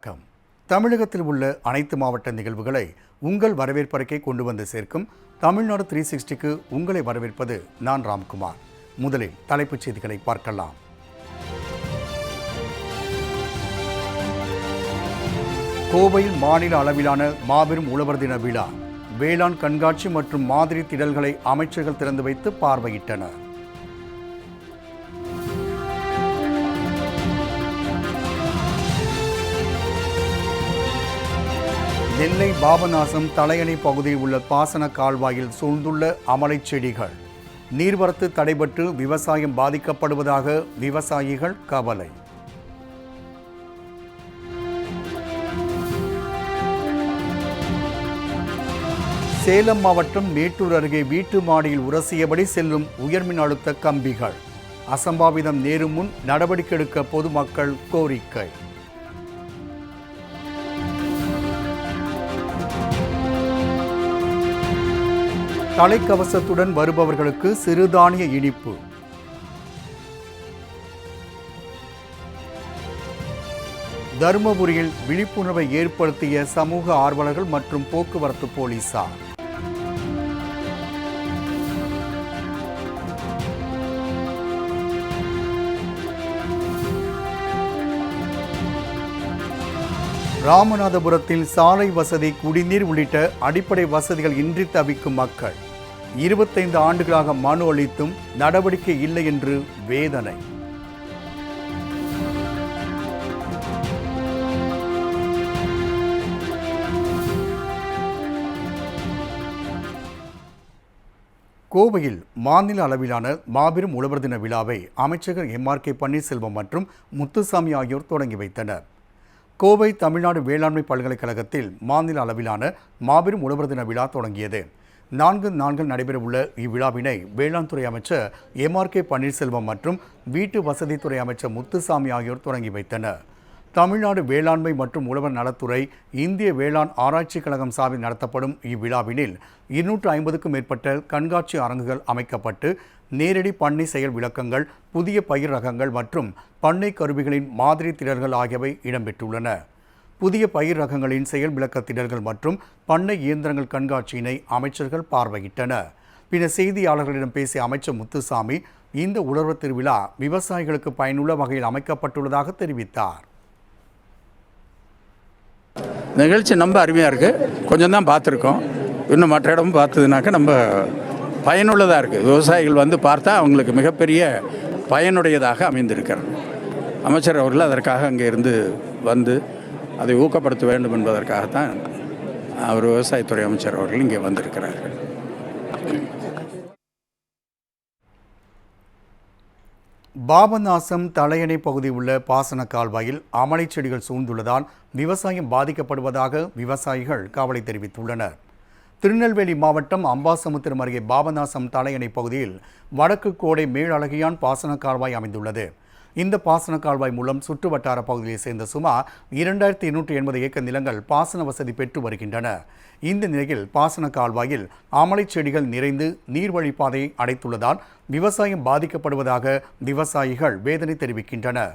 வணக்கம். தமிழகத்தில் உள்ள அனைத்து மாவட்ட நிகழ்வுகளை உங்கள் வரவேற்பறைக்கே கொண்டு வந்து சேர்க்கும் தமிழ்நாடு 360க்கு உங்களை வரவேற்பது நான் ராம்குமார். முதலில் தலைப்புச் செய்திகளை பார்க்கலாம். கோவையில் மாநில அளவிலான மாபெரும் உழவர் தின விழா, வேளாண் கண்காட்சி மற்றும் மாதிரி திடல்களை அமைச்சர்கள் திறந்து வைத்து பார்வையிட்டனர். நெல்லை பாபநாசம் தலையணை பகுதியில் உள்ள பாசன கால்வாயில் சூழ்ந்துள்ள அமலைச் செடிகள், நீர்வரத்து தடைபட்டு விவசாயம் பாதிக்கப்படுவதாக விவசாயிகள் கவலை. சேலம் மாவட்டம் மேட்டூர் அருகே வீட்டு மாடியில் உரசியபடி செல்லும் உயர்மின் அழுத்த கம்பிகள், அசம்பாவிதம் நேரும் முன் நடவடிக்கை எடுக்க பொதுமக்கள் கோரிக்கை. தலைக்கவசத்துடன் வருபவர்களுக்கு சிறுதானிய இனிப்பு. தருமபுரியில் விழிப்புணர்வை ஏற்படுத்திய சமூக ஆர்வலர்கள் மற்றும் போக்குவரத்து போலீசார். ராமநாதபுரத்தில் சாலை வசதி, குடிநீர் உள்ளிட்ட அடிப்படை வசதிகள் இன்றி தவிக்கும் மக்கள், 25 ஆண்டுகளாக மனு அளித்தும் நடவடிக்கை இல்லை என்று வேதனை. கோவையில் மாநில அளவிலான மாபெரும் உழவர் தின விழாவை அமைச்சர்கள் MRK பன்னீர்செல்வம் மற்றும் முத்துசாமி ஆகியோர் தொடங்கி வைத்தனர். கோவை தமிழ்நாடு வேளாண்மை பல்கலைக்கழகத்தில் மாநில அளவிலான மாபெரும் உழவர் தின விழா தொடங்கியது. 4 நாட்கள் நடைபெறவுள்ள இவ்விழாவினை வேளாண் துறை அமைச்சர் MRK பன்னீர்செல்வம் மற்றும் வீட்டு வசதித்துறை அமைச்சர் முத்துசாமி ஆகியோர் தொடங்கி வைத்தனர். தமிழ்நாடு வேளாண்மை மற்றும் உழவர் நலத்துறை, இந்திய வேளாண் ஆராய்ச்சி கழகம் சார்பில் நடத்தப்படும் இவ்விழாவினில் 250க்கும் மேற்பட்ட கண்காட்சி அரங்குகள் அமைக்கப்பட்டு நேரடி பண்ணை செயல் விளக்கங்கள், புதிய பயிர் ரகங்கள் மற்றும் பண்ணை கருவிகளின் மாதிரி திடல்கள் ஆகியவை இடம்பெற்றுள்ளன. புதிய பயிர் ரகங்களின் செயல் விளக்க திடல்கள் மற்றும் பண்ணை இயந்திரங்கள் கண்காட்சியினை அமைச்சர்கள் பார்வையிட்டனர். பின்னர் செய்தியாளர்களிடம் பேசிய அமைச்சர் முத்துசாமி, இந்த உழவர் திருவிழா விவசாயிகளுக்கு பயனுள்ள வகையில் அமைக்கப்பட்டுள்ளதாக தெரிவித்தார். நிகழ்ச்சி ரொம்ப அருமையாக இருக்குது. கொஞ்சம் தான் பார்த்துருக்கோம். இன்னும் மற்ற இடமும் பார்த்ததுனாக்க நம்ம பயனுள்ளதாக இருக்குது. விவசாயிகள் வந்து பார்த்தா அவங்களுக்கு மிகப்பெரிய பயனுடையதாக அமைந்திருக்கிறது. அமைச்சர் அவர்கள் அதற்காக அங்கே இருந்து வந்து அதை ஊக்கப்படுத்த வேண்டும் என்பதற்காகத்தான் அவர் விவசாயத்துறை அமைச்சர் அவர்கள் இங்கே வந்திருக்கிறார்கள். பாபநாசம் தலையணை பகுதியில் உள்ள பாசன கால்வாயில் அமலைச் செடிகள் சூழ்ந்துள்ளதால் விவசாயம் பாதிக்கப்படுவதாக விவசாயிகள் கவலை தெரிவித்துள்ளனர். திருநெல்வேலி மாவட்டம் அம்பாசமுத்திரம் அருகே பாபநாசம் தலையணை பகுதியில் வடக்கு கோடை மேலழகியான் பாசன கால்வாய் அமைந்துள்ளது. இந்த பாசன கால்வாய் மூலம் சுற்று வட்டார பகுதியை சேர்ந்த சுமார் 2280 ஏக்கர் நிலங்கள் பாசன வசதி பெற்று வருகின்றன. இந்த நிலையில் பாசன கால்வாயில் அமலைச் செடிகள் நிறைந்து நீர்வழிப்பாதையை அடைத்துள்ளதால் விவசாயம் பாதிக்கப்படுவதாக விவசாயிகள் வேதனை தெரிவிக்கின்றனர்.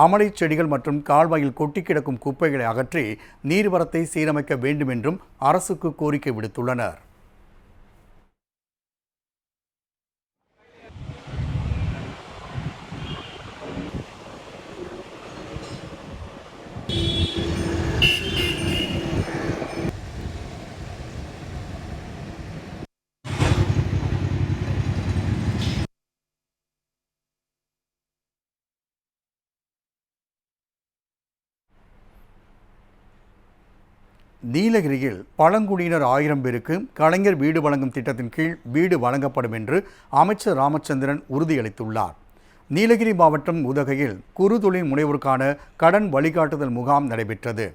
அமலைச் செடிகள் மற்றும் கால்வாயில் கொட்டி கிடக்கும் குப்பைகளை அகற்றி நீர்வரத்தை சீரமைக்க வேண்டும் என்றும் அரசுக்கு கோரிக்கை விடுத்துள்ளனர். நீலகிரியில் பழங்குடியினர் 1000 பேருக்கு கலைஞர் வீடு வழங்கும் திட்டத்தின் கீழ் வீடு வழங்கப்படும் என்று அமைச்சர் ராமச்சந்திரன் உறுதியளித்துள்ளார். நீலகிரி மாவட்டம் உதகையில் குறு தொழில் முனைவோருக்கான கடன் வழிகாட்டுதல் முகாம் நடைபெற்றது.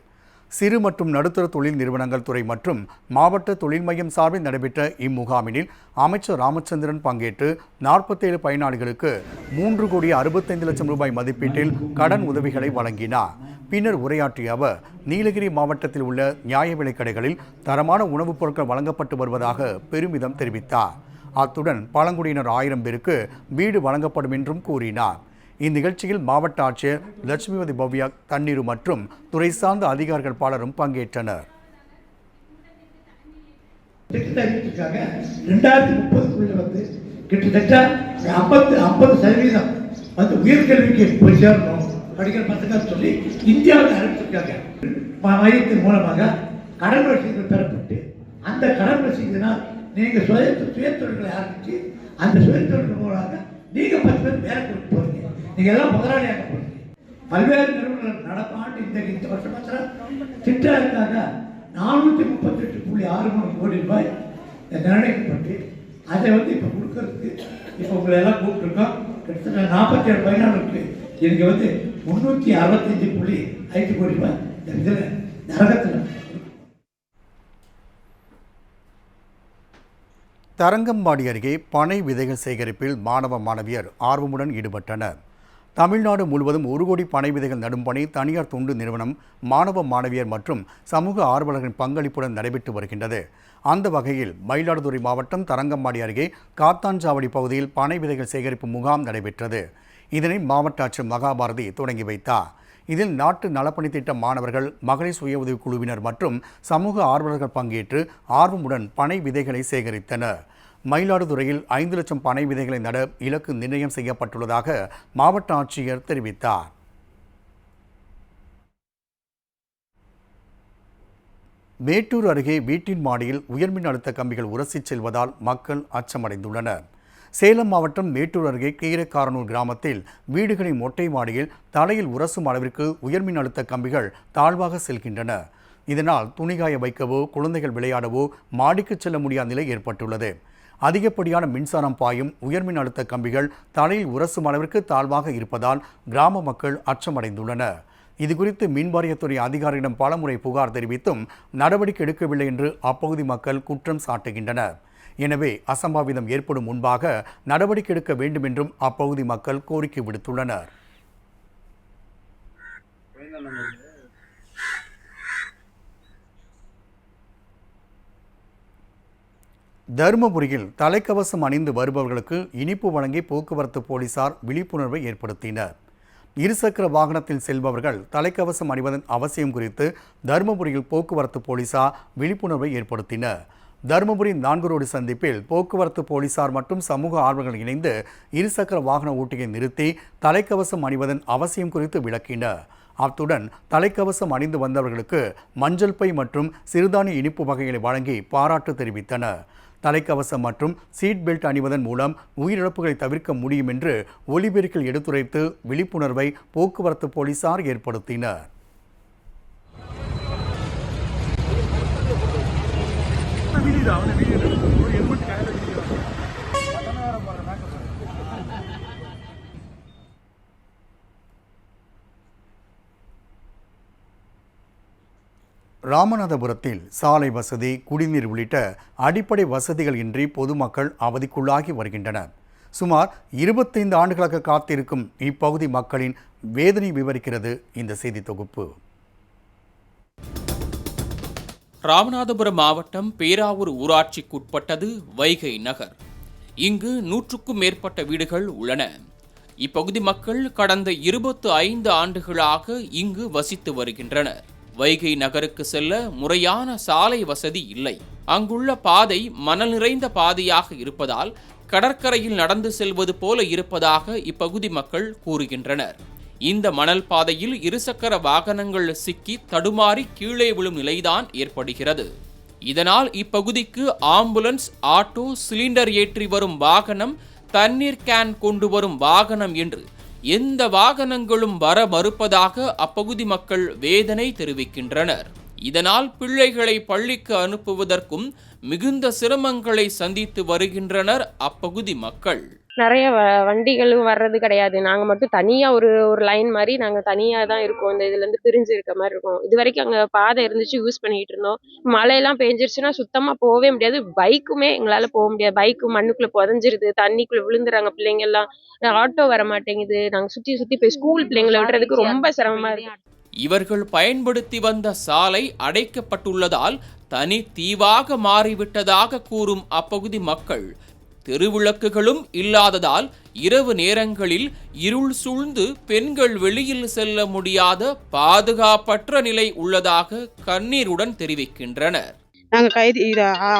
சிறு மற்றும் நடுத்தர தொழில் நிறுவனங்கள் துறை மற்றும் மாவட்ட தொழில் மையம் சார்பில் நடைபெற்ற இம்முகாமினில் அமைச்சர் ராமச்சந்திரன் பங்கேற்று 47 பயனாளிகளுக்கு 3,65,00,000 ரூபாய் மதிப்பீட்டில் கடன் உதவிகளை வழங்கினார். பின்னர் உரையாற்றிய அவர், நீலகிரி மாவட்டத்தில் உள்ள நியாய விலைக் கடைகளில் தரமான உணவுப் பொருட்கள் வழங்கப்பட்டு வருவதாக பெருமிதம் தெரிவித்தார். அத்துடன் பழங்குடியினர் 1000 பேருக்கு வீடு வழங்கப்படும் என்றும் கூறினார். இந்நிகழ்ச்சியில் மாவட்ட ஆட்சியர் லட்சுமிவதி பவ்யா தண்ணீர் மற்றும் துறை சார்ந்த அதிகாரிகள் பலரும் பங்கேற்றனர். 2030 கிட்டத்தட்ட 50% வந்து உயர்கல்விக்கு போய் சேரணும் படிக்கிற பசங்க சொல்லி இந்தியாவில் அறிவிச்சிருக்காங்க. மையத்தின் மூலமாக கடன் ரசீதுகள் பெறப்பட்டு அந்த கடன் ரசீதினால் நீங்கள் சுயதொழில்களை ஆரம்பித்து அந்த சுயதொழில் மூலமாக நீங்கள் 10 பேர் வேலை கொடுக்க போறீங்க. நீங்கள் எல்லாம் முதலாளியாக போறீங்க. பல்வேறு நிறுவனங்கள் நடப்பு ஆண்டு இந்த வருஷம் திட்டத்திற்காக 438.63 கோடி ரூபாய் நிர்ணயிக்கப்பட்டு அதை வந்து இப்போ கொடுக்கறதுக்கு இப்போ உங்களை எல்லாம் கூப்பிட்டுருக்கோம். கிட்டத்தட்ட 47 பயனாளருக்கு எனக்கு வந்து 365.5 கோடி ரூபாய் இதில் நரகத்தில். தரங்கம்பாடி அருகே பனை விதைகள் சேகரிப்பில் மாணவ மாணவியர் ஆர்வமுடன் ஈடுபட்டனர். தமிழ்நாடு முழுவதும் 1 கோடி பனை விதைகள் நடும் பணி தனியார் தொண்டு நிறுவனம், மாணவ மாணவியர் மற்றும் சமூக ஆர்வலர்களின் பங்களிப்புடன் நடைபெற்று வருகின்றது. அந்த வகையில் மயிலாடுதுறை மாவட்டம் தரங்கம்பாடி அருகே காத்தான்சாவடி பகுதியில் பனை விதைகள் சேகரிப்பு முகாம் நடைபெற்றது. இதனை மாவட்ட ஆட்சியர் மகாபாரதி தொடங்கி வைத்தார். இதில் நாட்டு நலப்பணி திட்ட மாணவர்கள், மகளிர் சுய உதவிக் குழுவினர் மற்றும் சமூக ஆர்வலர்கள் பங்கேற்று ஆர்வமுடன் பனை விதைகளை சேகரித்தனர். மயிலாடுதுறையில் 5 லட்சம் பனை விதைகளை நட இலக்கு நிர்ணயம் செய்யப்பட்டுள்ளதாக மாவட்ட ஆட்சியர் தெரிவித்தார். மேட்டூர் அருகே வீட்டின் மாடியில் உயர்மின் அழுத்த கம்பிகள் உரசிச் செல்வதால் மக்கள் அச்சமடைந்துள்ளனர். சேலம் மாவட்டம் மேட்டூர் அருகே கீரைக்காரனூர் கிராமத்தில் வீடுகளின் மொட்டை மாடியில் தலையில் உரசும் அளவிற்கு உயர்மின் அழுத்த கம்பிகள் தாழ்வாக செல்கின்றன. இதனால் துணிகாய வைக்கவோ குழந்தைகள் விளையாடவோ மாடிக்கு செல்ல முடியாத நிலை ஏற்பட்டுள்ளது. அதிகப்படியான மின்சாரம் பாயும் உயர்மின் அழுத்த கம்பிகள் தலையில் உரசும் அளவிற்கு தாழ்வாக இருப்பதால் கிராம மக்கள் அச்சமடைந்துள்ளனர். இதுகுறித்து மின்வாரியத்துறை அதிகாரியிடம் பலமுறை புகார் தெரிவித்தும் நடவடிக்கை எடுக்கவில்லை என்று அப்பகுதி மக்கள் குற்றம் சாட்டுகின்றனர். எனவே அசம்பாவிதம் ஏற்படும் முன்பாக நடவடிக்கை எடுக்க வேண்டும் என்றும் அப்பகுதி மக்கள் கோரிக்கை விடுத்துள்ளனர். தருமபுரியில் தலைக்கவசம் அணிந்து வருபவர்களுக்கு இனிப்பு வழங்கி போக்குவரத்து போலீசார் விழிப்புணர்வை ஏற்படுத்தினர். இருசக்கர வாகனத்தில் செல்பவர்கள் தலைக்கவசம் அணிவதன் அவசியம் குறித்து தருமபுரியில் போக்குவரத்து போலீசார் விழிப்புணர்வை ஏற்படுத்தினர். தருமபுரி 4 ரோடு சந்திப்பில் போக்குவரத்து போலீசார் மற்றும் சமூக ஆர்வலர்கள் இணைந்து இருசக்கர வாகன ஓட்டியை நிறுத்தி தலைக்கவசம் அணிவதன் அவசியம் குறித்து விளக்கினர். அத்துடன் தலைக்கவசம் அணிந்து வந்தவர்களுக்கு மஞ்சள் பை மற்றும் சிறுதானிய இனிப்பு வகைகளை வழங்கி பாராட்டு தெரிவித்தனர். தலைக்கவசம் மற்றும் சீட் பெல்ட் அணிவதன் மூலம் உயிரிழப்புகளை தவிர்க்க முடியும் என்று ஒலிபெருக்கில் எடுத்துரைத்து விழிப்புணர்வை போக்குவரத்து போலீசார் ஏற்படுத்தினர். ராமநாதபுரத்தில் சாலை வசதி, குடிநீர் உள்ளிட்ட அடிப்படை வசதிகள் இன்றி பொதுமக்கள் அவதிக்குள்ளாகி வருகின்றனர். சுமார் 25 ஆண்டுகளாக காத்திருக்கும் இப்பகுதி மக்களின் வேதனை விவரிக்கிறது இந்த செய்தி தொகுப்பு. ராமநாதபுரம் மாவட்டம் பேராவூர் ஊராட்சிக்குட்பட்டது வைகை நகர். இங்கு 100க்கும் மேற்பட்ட வீடுகள் உள்ளன. இப்பகுதி மக்கள் கடந்த 25 ஆண்டுகளாக இங்கு வசித்து வருகின்றனர். வைகை நகருக்கு செல்ல முறையான சாலை வசதி இல்லை. அங்குள்ள பாதை மணல் நிறைந்த பாதையாக இருப்பதால் கடற்கரையில் நடந்து செல்வது போல இருப்பதாக இப்பகுதி மக்கள் கூறுகின்றனர். இந்த மணல் பாதையில் இருசக்கர வாகனங்கள் சிக்கி தடுமாறி கீழே விழும் நிலைதான் ஏற்படுகிறது. இதனால் இப்பகுதிக்கு ஆம்புலன்ஸ், ஆட்டோ, சிலிண்டர் ஏற்றி வரும் வாகனம், தண்ணீர் கேன் கொண்டு வரும் வாகனம் என்று எந்த வாகனங்களும் வர மறுப்பதாக அப்பகுதி மக்கள் வேதனை தெரிவிக்கின்றனர். இதனால் பிள்ளைகளை பள்ளிக்கு அனுப்புவதற்கும் மிகுந்த சிரமங்களை சந்தித்து வருகின்றனர் அப்பகுதி மக்கள். நிறைய வண்டிகளும் வர்றது கிடையாது. நாங்கள் மட்டும் தனியாக ஒரு லைன் மாதிரி நாங்கள் தனியாக தான் இருக்கோம். இந்த இதுலேருந்து பிரிஞ்சு இருக்க மாதிரி இருக்கும். இது வரைக்கும் அங்கே பாதை இருந்துச்சு, யூஸ் பண்ணிகிட்டு இருந்தோம். மழையெல்லாம் பெஞ்சிருச்சுன்னா சுத்தமாக போகவே முடியாது. பைக்குமே எங்களால் போக முடியாது. பைக்கு மண்ணுக்குள்ளே புதஞ்சிருது, தண்ணிக்குள்ளே விழுந்துறாங்க பிள்ளைங்கள்லாம். ஆட்டோ வர மாட்டேங்குது. நாங்கள் சுற்றி சுற்றி போய் ஸ்கூல் பிள்ளைங்களை விடுறதுக்கு ரொம்ப சிரமமாக இருக்கு. இவர்கள் பயன்படுத்தி வந்த சாலை அடைக்கப்பட்டுள்ளதால் தனி தீவாக மாறிவிட்டதாக கூறும் அப்பகுதி மக்கள் தெருவிளக்குகளும் இல்லாததால் இரவு நேரங்களில் இருள் சூழ்ந்து பெண்கள் வெளியில் செல்ல முடியாத பாதுகாப்பற்ற நிலை உள்ளதாக கண்ணீருடன் தெரிவிக்கின்றனர். நாங்கள்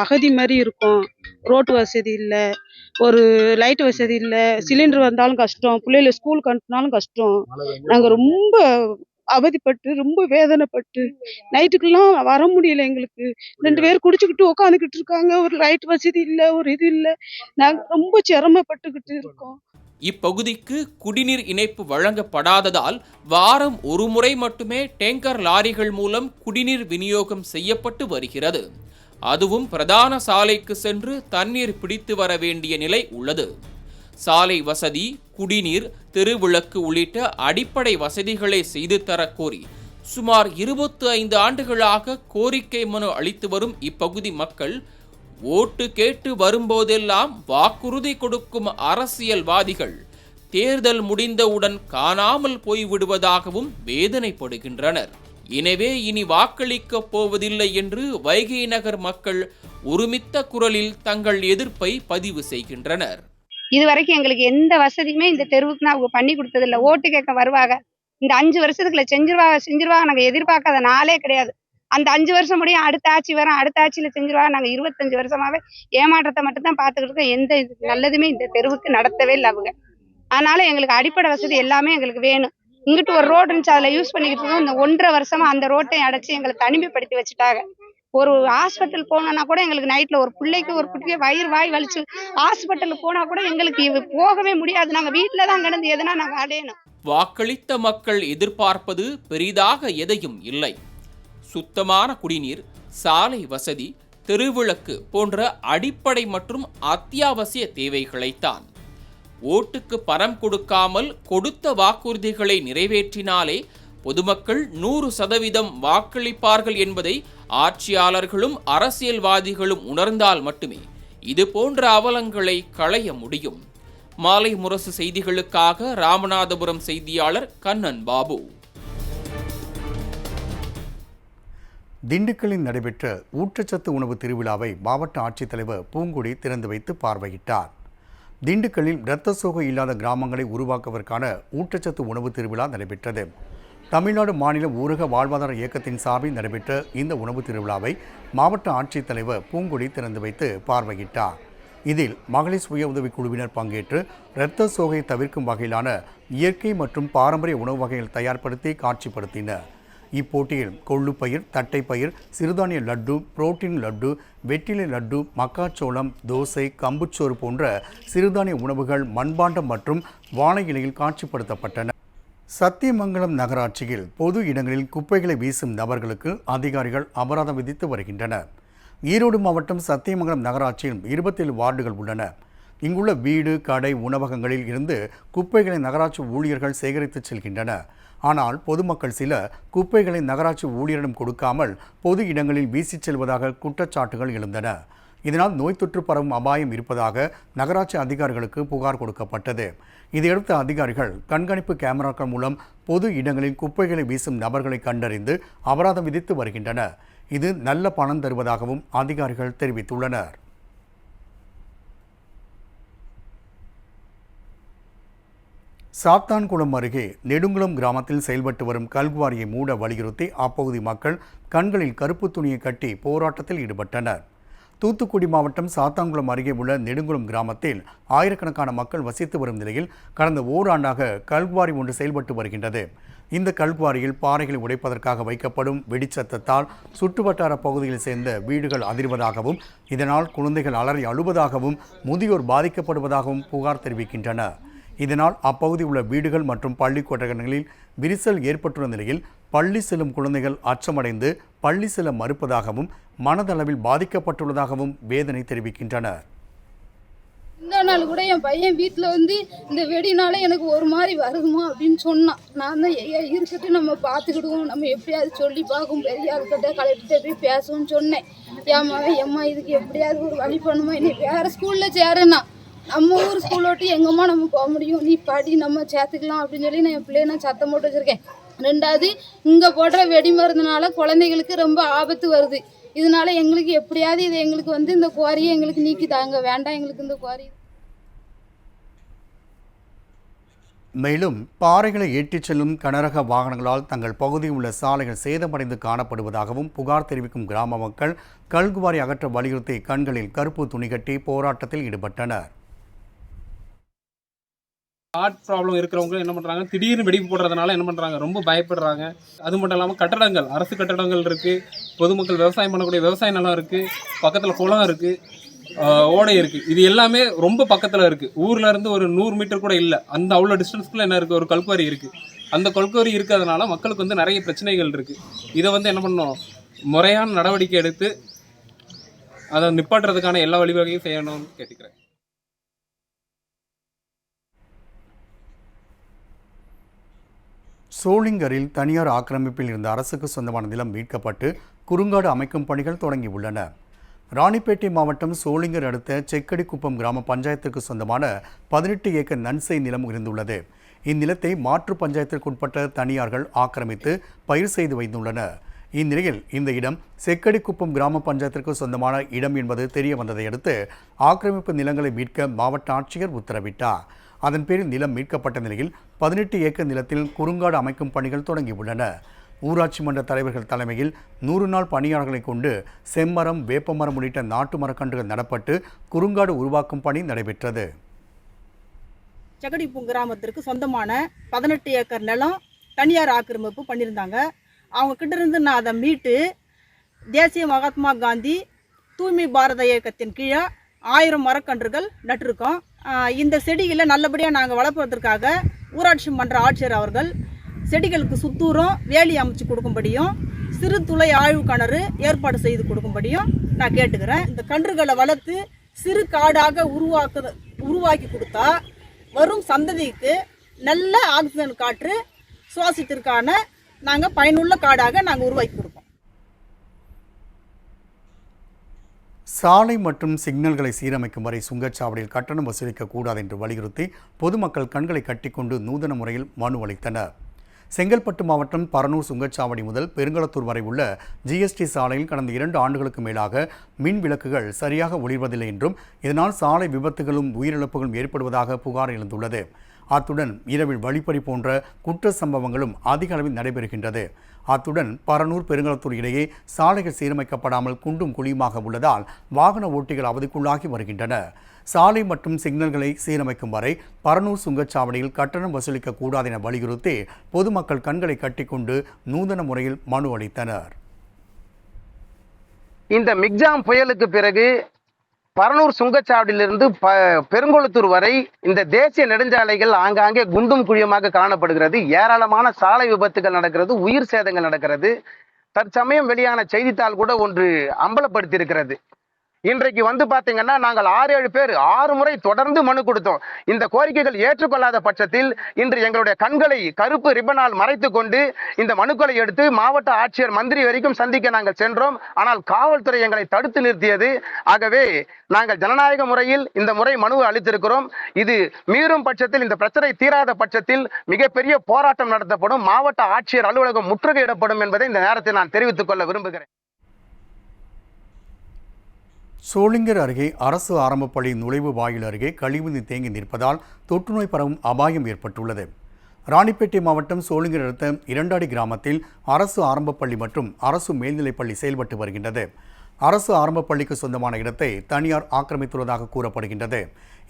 அகதி மாதிரி இருக்கோம். ரோட்டு வசதி இல்லை, ஒரு லைட் வசதி இல்லை, சிலிண்டர் வந்தாலும் கஷ்டம், பிள்ளைகளை ஸ்கூலுக்கு அனுப்பினாலும் கஷ்டம். நாங்கள் ரொம்ப அவதிப்பட்டு ரொம்ப வேதனைப்பட்டு நைட்டுக்கெல்லாம் வர முடியல. எங்களுக்கு 2 பேர் குடிச்சுக்கிட்டு உட்காந்துக்கிட்டு இருக்காங்க. ஒரு லைட் வசதி இல்லை, ஒரு இது இல்லை. நாங்கள் ரொம்ப சிரமப்பட்டுக்கிட்டு இருக்கோம். இப்பகுதிக்கு குடிநீர் இணைப்பு வழங்கப்படாததால் வாரம் ஒரு முறை மட்டுமே டேங்கர் லாரிகள் மூலம் குடிநீர் விநியோகம் செய்யப்பட்டு வருகிறது. அதுவும் பிரதான சாலைக்கு சென்று தண்ணீர் பிடித்து வர வேண்டிய நிலை உள்ளது. சாலை வசதி, குடிநீர், தெருவிளக்கு உள்ளிட்ட அடிப்படை வசதிகளை செய்து தர கோரி சுமார் 25 ஆண்டுகளாக கோரிக்கை மனு அளித்து வரும் இப்பகுதி மக்கள் ஓட்டு கேட்டு வரும்போதெல்லாம் வாக்குறுதி கொடுக்கும் அரசியல்வாதிகள் தேர்தல் முடிந்தவுடன் காணாமல் போய்விடுவதாகவும் வேதனைப்படுகின்றனர். எனவே இனி வாக்களிக்கப் போவதில்லை என்று வைகை நகர் மக்கள் ஒருமித்த குரலில் தங்கள் எதிர்ப்பை பதிவு செய்கின்றனர். இது வரைக்கும் எங்களுக்கு எந்த வசதியுமே இந்த தெருவுக்கு அவங்க பண்ணி கொடுத்ததில்ல. ஓட்டு கேட்க வருவாங்க, இந்த 5 வருஷத்துக்குள்ள செஞ்சிருவாங்க. நாங்கள் எதிர்பார்க்காத நாளே கிடையாது. அந்த 5 வருஷம் முடியும், அடுத்த ஆட்சி வரும், அடுத்த ஆட்சியில் செஞ்சிருவாங்க. நாங்கள் 25 வருஷமாவே ஏமாற்றத்தை மட்டும்தான் பார்த்துக்கிட்டு இருக்கோம். எந்த நல்லதுமே இந்த தெருவுக்கு நடத்தவே இல்லை அவங்க. அதனால எங்களுக்கு அடிப்படை வசதி எல்லாமே எங்களுக்கு வேணும். இங்கிட்டு ஒரு ரோடு இருந்துச்சு, அதில் யூஸ் பண்ணிக்கிட்டு இருக்கோம். இந்த 1.5 வருஷமா அந்த ரோட்டை அடைச்சி எங்களை தனிமைப்படுத்தி வச்சுட்டாங்க. ஒரு ஹாஸ்பிட்டல் போனோன்னா கூட எங்களுக்கு நைட்ல ஒரு பிள்ளைக்கு ஒரு குட்டிக்கு வாய் வலிச்சு ஹாஸ்பிட்டலுக்கு போனா கூட எங்களுக்கு போகவே முடியாது. நாங்கள் வீட்டில தான் கிடந்து எதனா நாங்கள் அடையணும். வாக்களித்த மக்கள் எதிர்பார்ப்பது பெரிதாக எதையும் இல்லை. சுத்தமான குடிநீர், சாலை வசதி, தெருவிளக்கு போன்ற அடிப்படை மற்றும் அத்தியாவசிய தேவைகளைத்தான். ஓட்டுக்கு பணம் கொடுக்காமல் கொடுத்த வாக்குறுதிகளை நிறைவேற்றினாலே பொதுமக்கள் 100% வாக்களிப்பார்கள் என்பதை ஆட்சியாளர்களும் அரசியல்வாதிகளும் உணர்ந்தால் மட்டுமே இது போன்ற அவலங்களை களைய முடியும். மாலை முரசு செய்திகளுக்காக ராமநாதபுரம் செய்தியாளர் கண்ணன் பாபு. திண்டுக்கல்லில் நடைபெற்ற ஊட்டச்சத்து உணவு திருவிழாவை மாவட்ட ஆட்சித்தலைவர் பூங்குடி திறந்து வைத்து பார்வையிட்டார். திண்டுக்கல்லில் இரத்த சோகை இல்லாத கிராமங்களை உருவாக்குவதற்கான ஊட்டச்சத்து உணவு திருவிழா நடைபெற்றது. தமிழ்நாடு மாநில ஊரக வாழ்வாதார இயக்கத்தின் சார்பில் நடைபெற்ற இந்த உணவு திருவிழாவை மாவட்ட ஆட்சித்தலைவர் பூங்குடி திறந்து வைத்து பார்வையிட்டார். இதில் மகளிர் சுய உதவி குழுவினர் பங்கேற்று இரத்த சோகையை தவிர்க்கும் வகையிலான இயற்கை மற்றும் பாரம்பரிய உணவு வகைகள் தயார்படுத்தி காட்சிப்படுத்தினர். இப்போட்டியில் கொள்ளுப்பயிர், தட்டைப்பயிர், சிறுதானிய லட்டு, புரோட்டீன் லட்டு, வெற்றிலை லட்டு, மக்காச்சோளம், தோசை, கம்புச்சோறு போன்ற சிறுதானிய உணவுகள் மண்பாண்டம் மற்றும் வாழை இலையில் காட்சிப்படுத்தப்பட்டன. சத்தியமங்கலம் நகராட்சியில் பொது இடங்களில் குப்பைகளை வீசும் நபர்களுக்கு அதிகாரிகள் அபராதம் விதித்து வருகின்றனர். ஈரோடு மாவட்டம் சத்தியமங்கலம் நகராட்சியில் 27 வார்டுகள் உள்ளன. இங்குள்ள வீடு, கடை, உணவகங்களில் இருந்து குப்பைகளை நகராட்சி ஊழியர்கள் சேகரித்து செல்கின்றனர். ஆனால் பொதுமக்கள் சில குப்பைகளை நகராட்சி ஊழியரிடம் கொடுக்காமல் பொது இடங்களில் வீசிச் செல்வதாக குற்றச்சாட்டுகள் எழுந்தன. இதனால் நோய் தொற்று பரவும் அபாயம் இருப்பதாக நகராட்சி அதிகாரிகளுக்கு புகார் கொடுக்கப்பட்டது. இதையடுத்து அதிகாரிகள் கண்காணிப்பு கேமராக்கள் மூலம் பொது இடங்களில் குப்பைகளை வீசும் நபர்களை கண்டறிந்து அபராதம் விதித்து வருகின்றனர். இது நல்ல பணம் தருவதாகவும் அதிகாரிகள் தெரிவித்துள்ளனர். சாத்தான்குளம் அருகே நெடுங்குளம் கிராமத்தில் செயல்பட்டு வரும் கல்குவாரியை மூட வலியுறுத்தி அப்பகுதி மக்கள் கண்களில் கருப்பு துணியை கட்டி போராட்டத்தில் ஈடுபட்டனர். தூத்துக்குடி மாவட்டம் சாத்தான்குளம் அருகே உள்ள நெடுங்குளம் கிராமத்தில் ஆயிரக்கணக்கான மக்கள் வசித்து வரும் நிலையில் கடந்த ஓராண்டாக கல்குவாரி ஒன்று செயல்பட்டு வருகின்றது. இந்த கல்குவாரியில் பாறைகளை உடைப்பதற்காக வைக்கப்படும் வெடிச்சத்தத்தால் சுற்றுவட்டார பகுதியில் சேர்ந்த வீடுகள் அதிர்வதாகவும் இதனால் குழந்தைகள் அலறி அழுவதாகவும் முதியோர் பாதிக்கப்படுவதாகவும் புகார் தெரிவிக்கின்றனர். இதனால் அப்பகுதி உள்ள வீடுகள் மற்றும் பள்ளி கொட்டகங்களில் விரிசல் ஏற்பட்டுள்ள நிலையில் பள்ளி செல்லும் குழந்தைகள் அச்சமடைந்து பள்ளி செல்ல மறுப்பதாகவும் மனதளவில் பாதிக்கப்பட்டுள்ளதாகவும் வேதனை தெரிவிக்கின்றனர். இந்த நாள் கூட என் பையன் வீட்டில் வந்து இந்த வெடினால எனக்கு ஒரு மாதிரி வருதுமா அப்படின்னு சொன்னான். நான் தான் இருக்கட்டும் நம்ம பார்த்துக்கிடுவோம், நம்ம எப்படியாவது சொல்லி பார்க்கும், பெரிய ஆளுக்கிட்ட கலெக்டர்கிட்ட போய் பேசுவோம்னு சொன்னேன். ஏம்மா இதுக்கு எப்படியாவது ஒரு வழி பண்ணுமா, என்னை வேறு ஸ்கூலில் சேரேன்னா நம்ம ஊர் ஸ்கூல் விட்டு எங்கம்மா நம்ம போக முடியும், நீ படி நம்ம சேர்த்துக்கலாம் அப்படின்னு சொல்லி நான் என் பிள்ளைய நான் சத்தம் போட்டு வச்சுருக்கேன். 2வது இங்கே போடுற வெடி மருந்துனால குழந்தைகளுக்கு ரொம்ப ஆபத்து வருது. இதனால எங்களுக்கு எப்படியாவது இது எங்களுக்கு வந்து இந்த குவாரியை எங்களுக்கு நீக்கி தாங்க, வேண்டாம் எங்களுக்கு இந்த குவாரி. மேலும் பாறைகளை ஏற்றிச் செல்லும் கனரக வாகனங்களால் தங்கள் பகுதியில் உள்ள சாலைகள் சேதமடைந்து காணப்படுவதாகவும் புகார் தெரிவிக்கும் கிராம மக்கள் கல்குவாரி அகற்ற வலியுறுத்தி கண்களில் கருப்பு துணி கட்டி போராட்டத்தில் ஈடுபட்டனர். ஹார்ட் ப்ராப்ளம் இருக்கிறவங்க என்ன பண்ணுறாங்க, திடீர்னு வெடிப்பு போடுறதுனால என்ன பண்ணுறாங்க, ரொம்ப பயப்படுறாங்க. அது மட்டும் இல்லாமல் கட்டடங்கள், அரசு கட்டடங்கள் இருக்குது, பொதுமக்கள் விவசாயம் பண்ணக்கூடிய விவசாய நிலம் இருக்குது, பக்கத்தில் குளம் இருக்குது, ஓடை இருக்குது. இது எல்லாமே ரொம்ப பக்கத்தில் இருக்குது. ஊரில் இருந்து ஒரு 100 மீட்டர் கூட இல்லை. அந்த அவ்வளோ டிஸ்டன்ஸ்க்குள்ளே என்ன இருக்குது, ஒரு கல்குவாரி இருக்குது. அந்த கல்குவாரி இருக்கிறதுனால மக்களுக்கு வந்து நிறைய பிரச்சனைகள் இருக்குது. இதை வந்து என்ன பண்ணணும், முறையான நடவடிக்கை எடுத்து அதை நிப்பாட்டுறதுக்கான எல்லா வழிவகையும் செய்யணும்னு கேட்டுக்கிறேன். சோளிங்கரில் தனியார் ஆக்கிரமிப்பில் இருந்த அரசுக்கு சொந்தமான நிலம் மீட்கப்பட்டு குறுங்காடு அமைக்கும் பணிகள் தொடங்கியுள்ளன. ராணிப்பேட்டை மாவட்டம் சோளிங்கர் அடுத்த செக்கடிக்குப்பம் கிராம பஞ்சாயத்திற்கு சொந்தமான 18 ஏக்கர் நன்செய் நிலம் இருந்துள்ளது. இந்நிலத்தை மாற்று பஞ்சாயத்திற்குட்பட்ட தனியார்கள் ஆக்கிரமித்து பயிர் செய்து வைத்துள்ளனர். இந்நிலையில் இந்த இடம் செக்கடிக்குப்பம் கிராம பஞ்சாயத்திற்கு சொந்தமான இடம் என்பது தெரிய வந்ததை அடுத்து ஆக்கிரமிப்பு நிலங்களை மீட்க மாவட்ட ஆட்சியர் உத்தரவிட்டார். அதன் பேரில் நிலம் மீட்கப்பட்ட நிலையில் 18 ஏக்கர் நிலத்தில் குறுங்காடு அமைக்கும் பணிகள் தொடங்கியுள்ளன. ஊராட்சி மன்ற தலைவர்கள் தலைமையில் 100 நாள் பணியாளர்களை கொண்டு செம்மரம், வேப்பமரம் உள்ளிட்ட நாட்டு மரக்கன்றுகள் நடப்பட்டு குறுங்காடு உருவாக்கும் பணி நடைபெற்றது. செக்கடிக்குப்பம் கிராமத்திற்கு சொந்தமான 18 ஏக்கர் நிலம் தனியார் ஆக்கிரமிப்பு பண்ணியிருந்தாங்க. அவங்க கிட்ட இருந்து நான் அதை மீட்டு தேசிய மகாத்மா காந்தி தூய்மை பாரத இயக்கத்தின் கீழே 1000 மரக்கன்றுகள் நட்டிருக்கோம். இந்த செடிகளை நல்லபடியாக நாங்கள் வளர்ப்பதற்காக ஊராட்சி மன்ற ஆட்சியர் அவர்கள் செடிகளுக்கு சுத்தூரம் வேலி அமைச்சு கொடுக்கும்படியும் சிறு துளை ஆய்வு கிணறு ஏற்பாடு செய்து கொடுக்கும்படியும் நான் கேட்டுக்கிறேன். இந்த கன்றுகளை வளர்த்து சிறு காடாக உருவாக்கி கொடுத்தா வரும் சந்ததிக்கு நல்ல ஆக்சிஜன் காற்று சுவாசித்திற்கான நாங்கள் பயனுள்ள காடாக நாங்கள் உருவாக்கி கொடுப்போம். சாலை மற்றும் சிக்னல்களை சீரமைக்கும் வரை சுங்கச்சாவடியில் கட்டணம் வசூலிக்கக்கூடாது என்று வலியுறுத்தி பொதுமக்கள் கண்களை கட்டிக்கொண்டு நூதன முறையில் மனு அளித்தனர். செங்கல்பட்டு மாவட்டம் பரனூர் சுங்கச்சாவடி முதல் பெருங்களத்தூர் வரை உள்ள ஜிஎஸ்டி சாலையில் கடந்த 2 ஆண்டுகளுக்கு மேலாக மின் விளக்குகள் சரியாக ஒளிர்வதில்லை என்றும் இதனால் சாலை விபத்துகளும் உயிரிழப்புகளும் ஏற்படுவதாக புகார் எழுந்துள்ளது. அத்துடன் இரவில் வழிப்பறி போன்ற குற்ற சம்பவங்களும் அதிக அளவில் நடைபெறுகின்றது. அத்துடன் பரனூர் பெருங்களத்தூர் இடையே சாலைகள் சீரமைக்கப்படாமல் குண்டும் குழியுமாக உள்ளதால் வாகன ஓட்டிகள் அவதிக்குள்ளாகி வருகின்றன. சாலை மற்றும் சிக்னல்களை சீரமைக்கும் வரை பரனூர் சுங்கச்சாவடியில் கட்டணம் வசூலிக்கக்கூடாது என வலியுறுத்தி பொதுமக்கள் கண்களை கட்டிக்கொண்டு நூதன முறையில் மனு அளித்தனர். இந்த மிக்ஜாம் புயலுக்கு பிறகு பரனூர் சுங்கச்சாவடியிலிருந்து பெருங்கொளத்தூர் வரை இந்த தேசிய நெடுஞ்சாலைகள் ஆங்காங்கே குண்டும் குழியுமாக காணப்படுகிறது. ஏராளமான சாலை விபத்துகள் நடக்கிறது, உயிர் சேதங்கள் நடக்கிறது. தற்சமயம் வெளியான செய்தித்தாள் கூட ஒன்று அம்பலப்படுத்தியிருக்கிறது. இன்றைக்கு வந்து பார்த்தீங்கன்னா நாங்கள் 6-7 பேர் 6 முறை தொடர்ந்து மனு கொடுத்தோம். இந்த கோரிக்கைகள் ஏற்றுக்கொள்ளாத பட்சத்தில் இன்று எங்களுடைய கண்களை கருப்பு ரிப்பனால் மறைத்து கொண்டு இந்த மனுக்களை எடுத்து மாவட்ட ஆட்சியர், மந்திரி வரைக்கும் சந்திக்க நாங்கள் சென்றோம். ஆனால் காவல்துறை எங்களை தடுத்து நிறுத்தியது. ஆகவே நாங்கள் ஜனநாயக முறையில் இந்த முறை மனுவை அளித்திருக்கிறோம். இது மீறும் பட்சத்தில், இந்த பிரச்சனை தீராத பட்சத்தில் மிகப்பெரிய போராட்டம் நடத்தப்படும், மாவட்ட ஆட்சியர் அலுவலகம் முற்றுகையிடப்படும் என்பதை இந்த நேரத்தில் நான் தெரிவித்துக் கொள்ள விரும்புகிறேன். சோளிங்கர் அருகே அரசு ஆரம்பப்பள்ளி நுழைவு வாயில் அருகே கழிவுநீர் தேங்கி நிற்பதால் தொற்றுநோய் பரவும் அபாயம் ஏற்பட்டுள்ளது. ராணிப்பேட்டை மாவட்டம் சோளிங்கர் அடுத்த இரண்டாடி கிராமத்தில் அரசு ஆரம்பப்பள்ளி மற்றும் அரசு மேல்நிலைப்பள்ளி செயல்பட்டு வருகின்றது. அரசு ஆரம்பப்பள்ளிக்கு சொந்தமான இடத்தை தனியார் ஆக்கிரமித்துள்ளதாக கூறப்படுகின்றது.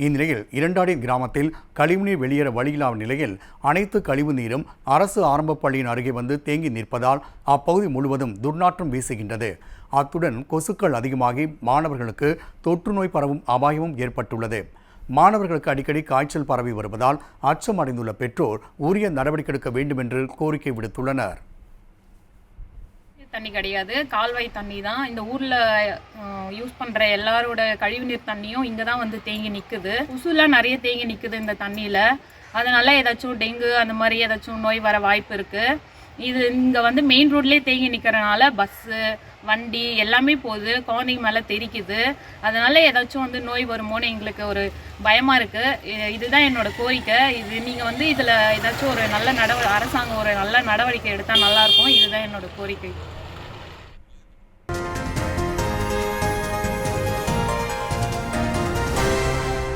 இந்நிலையில் இரண்டாடி கிராமத்தில் கழிவுநீர் வெளியேற வழியில்லாத நிலையில் அனைத்து கழிவு நீரும் அரசு ஆரம்பப்பள்ளியின் அருகே வந்து தேங்கி நிற்பதால் அப்பகுதி முழுவதும் துர்நாற்றம் வீசுகின்றது. அத்துடன் கொசுக்கள் அதிகமாகி மாணவர்களுக்கு தொற்று நோய் பரவும் அபாயமும் ஏற்பட்டுள்ளது. மாணவர்களுக்கு அடிக்கடி காய்ச்சல் பரவி வருவதால் அச்சம் அடைந்துள்ள பெற்றோர் உரிய நடவடிக்கை எடுக்க வேண்டும் என்று கோரிக்கை விடுத்துள்ளனர். தண்ணி கிடையாது, கால்வாய் தண்ணி தான். இந்த ஊரில் யூஸ் பண்ணுற எல்லாரோட கழிவுநீர் தண்ணியும் இங்கே தான் வந்து தேங்கி நிற்குது. கொசுலாம் நிறைய தேங்கி நிற்குது இந்த தண்ணியில். அதனால ஏதாச்சும் டெங்கு அந்த மாதிரி ஏதாச்சும் நோய் வர வாய்ப்பு இருக்குது. இது இங்கே வந்து மெயின் ரோட்லேயே தேங்கி நிற்கிறனால பஸ்ஸு, வண்டி எல்லாமே போகுது, குழந்தைங்க மேலே தெரிக்குது. அதனால ஏதாச்சும் வந்து நோய் வருமோன்னு எங்களுக்கு ஒரு பயமாக இருக்குது. இதுதான் என்னோட கோரிக்கை. இது நீங்கள் வந்து இதில் ஏதாச்சும் ஒரு நல்ல அரசாங்கம் ஒரு நல்ல நடவடிக்கை எடுத்தால் நல்லாயிருக்கும். இதுதான் என்னோட கோரிக்கை.